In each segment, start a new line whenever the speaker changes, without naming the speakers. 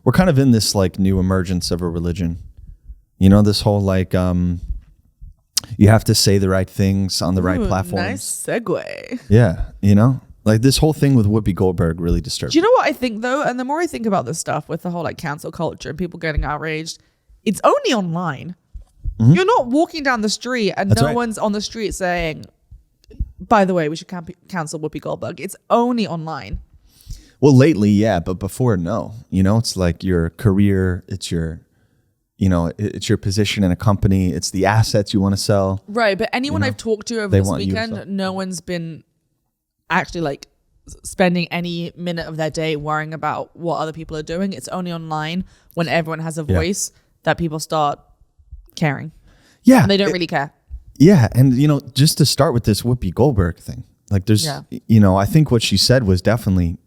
we're kind of in this like new emergence of a religion. You know, this whole like you have to say the right things on the right platforms.
Nice segue.
Yeah, you know, like this whole thing with Whoopi Goldberg really disturbed.
Do you know what I think though? And the more I think about this stuff with the whole like cancel culture and people getting outraged, it's only online. Mm-hmm. You're not walking down the street and That's no right. one's on the street saying, by the way, we should cancel Whoopi Goldberg. It's only online.
Well, lately, yeah, but before, no. You know, it's like your career, it's your, you know, it's your position in a company, it's the assets you want to sell.
Right, but anyone I've talked to over this weekend, no one's been actually like spending any minute of their day worrying about what other people are doing. It's only online when everyone has a voice that people start caring.
Yeah.
And they don't really care.
Yeah. And, you know, just to start with this Whoopi Goldberg thing, like there's, you know, I think what she said was definitely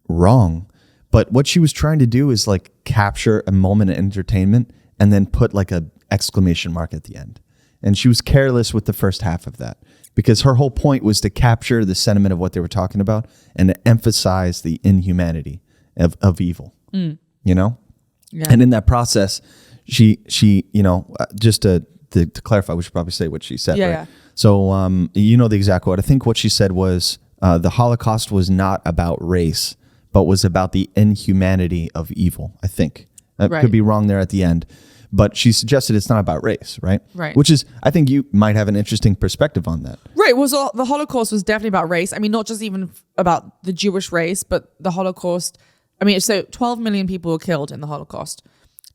wrong, but what she was trying to do is like capture a moment of entertainment and then put like a exclamation mark at the end. And she was careless with the first half of that because her whole point was to capture the sentiment of what they were talking about and to emphasize the inhumanity of evil, you know? Yeah. And in that process, she, you know, just to clarify, we should probably say what she said, right? Yeah. So, you know the exact quote. I think what she said was, the Holocaust was not about race, but was about the inhumanity of evil, I think. I could be wrong there at the end. But she suggested it's not about race, right?
Right.
Which is, I think you might have an interesting perspective on that.
Right. Well, so the Holocaust was definitely about race. I mean, not just even about the Jewish race, but the Holocaust. I mean, so 12 million people were killed in the Holocaust.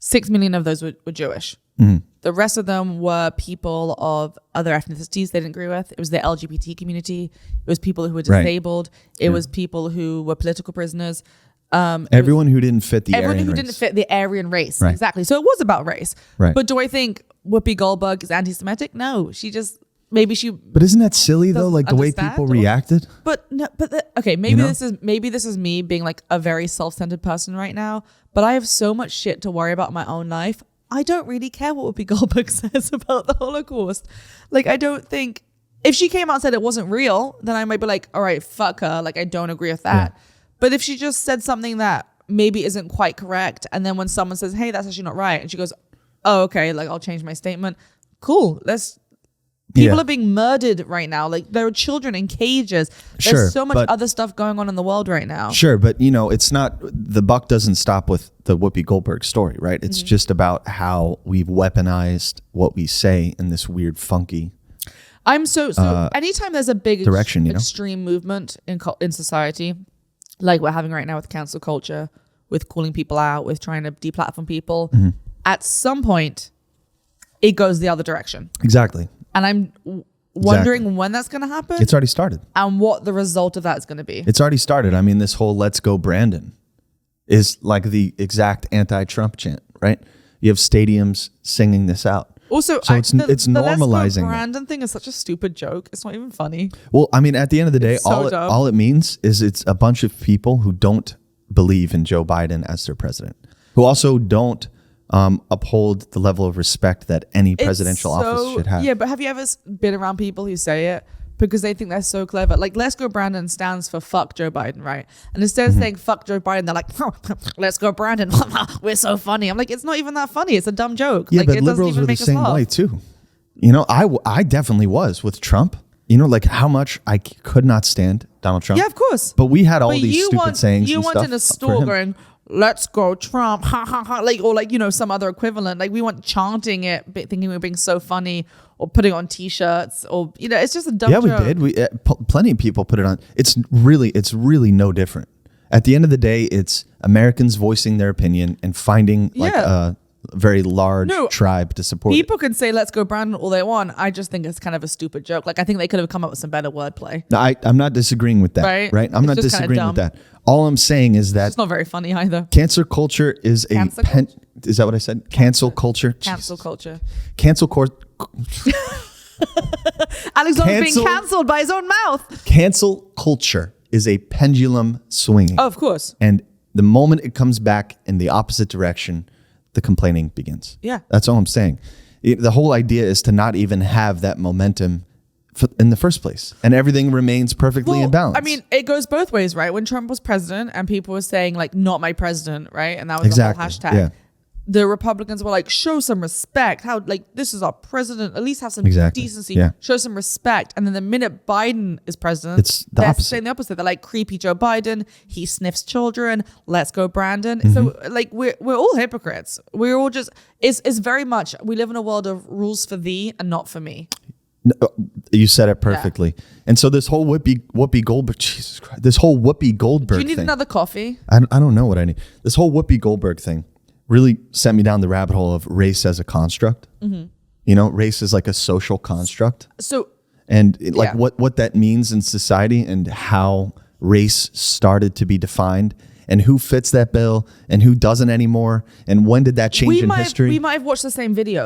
6 million of those were Jewish. Mm-hmm. The rest of them were people of other ethnicities they didn't agree with. It was the LGBT community. It was people who were disabled. It was people who were political prisoners.
Everyone who didn't fit the Aryan race.
Didn't fit the Aryan race. Right. Exactly. So it was about race. Right. But do I think Whoopi Goldberg is anti-Semitic? No. She just, But
isn't that silly though? Like the way people reacted?
But no, okay, maybe this is me being like a very self-centered person right now, but I have so much shit to worry about in my own life. I don't really care what Whoopi Goldberg says about the Holocaust. Like, I don't think, if she came out and said it wasn't real, then I might be like, all right, fuck her. Like, I don't agree with that. Yeah. But if she just said something that maybe isn't quite correct, and then when someone says, hey, that's actually not right, and she goes, oh, okay, like, I'll change my statement. Cool. People are being murdered right now. Like, there are children in cages. There's so much other stuff going on in the world right now.
Sure, but you know, it's not, the buck doesn't stop with the Whoopi Goldberg story, right? It's just about how we've weaponized what we say in this weird, funky
so anytime there's a big
direction,
extreme movement in society, like we're having right now with cancel culture, with calling people out, with trying to deplatform people, at some point, it goes the other direction.
Exactly.
And I'm wondering when that's going to happen.
It's already started.
And what the result of that is going to be.
It's already started. I mean, this whole Let's Go Brandon is like the exact anti-Trump chant, right? You have stadiums singing this out.
Also,
so it's normalizing.
Let's Go Brandon thing is such a stupid joke. It's not even funny.
Well, I mean, at the end of the day, all it means is it's a bunch of people who don't believe in Joe Biden as their president, who also don't uphold the level of respect that any presidential office should have.
Yeah, but have you ever been around people who say it because they think they're so clever? Like, Let's Go Brandon stands for fuck Joe Biden, right? And instead of saying fuck Joe Biden, they're like, let's go Brandon. We're so funny. I'm like, it's not even that funny. It's a dumb joke.
Yeah,
like,
but liberals are the same way too. You know, I definitely was with Trump. You know, like how much I could not stand Donald Trump.
Yeah, of course.
But we had all these stupid sayings.
You
and
went
stuff
in a store going, let's go Trump, ha ha ha, like, or like, you know, some other equivalent. Like, we weren't chanting it, thinking we were being so funny, or putting it on T-shirts, or, you know, it's just a dumb joke.
Yeah, we did. Plenty of people put it on. It's really no different. At the end of the day, it's Americans voicing their opinion and finding like a very large tribe to support.
People can say let's go Brandon all they want. I just think it's kind of a stupid joke. Like, I think they could have come up with some better wordplay.
No, I'm not disagreeing with that. Right? I'm not disagreeing with that. All I'm saying is that
it's not very funny either.
Cancel culture is is that what I said? Cancel culture.
Cancel culture.
Cancel culture.
Alexander's being cancelled by his own mouth.
Cancel culture is a pendulum swinging.
Oh, of course.
And the moment it comes back in the opposite direction, the complaining begins.
Yeah.
That's all I'm saying. The whole idea is to not even have that momentum in the first place, and everything remains perfectly in balance.
I mean, it goes both ways, right? When Trump was president and people were saying like, not my president, right? And that was the whole hashtag.
Yeah.
The Republicans were like, show some respect. How, like, this is our president. At least have some decency.
Yeah.
Show some respect. And then the minute Biden is president,
it's
they're saying the opposite. They're like, creepy Joe Biden. He sniffs children. Let's go, Brandon. So like, we're all hypocrites. We're all just, it's very much, we live in a world of rules for thee and not for me.
You said it perfectly. Yeah. And so this whole Whoopi Goldberg, Jesus Christ, this whole Whoopi Goldberg thing.
Do you need another coffee?
I don't know what I need. This whole Whoopi Goldberg thing really sent me down the rabbit hole of race as a construct. You know, race is like a social construct.
So,
and what that means in society and how race started to be defined and who fits that bill and who doesn't anymore and when did that change in history.
We might have watched the same video.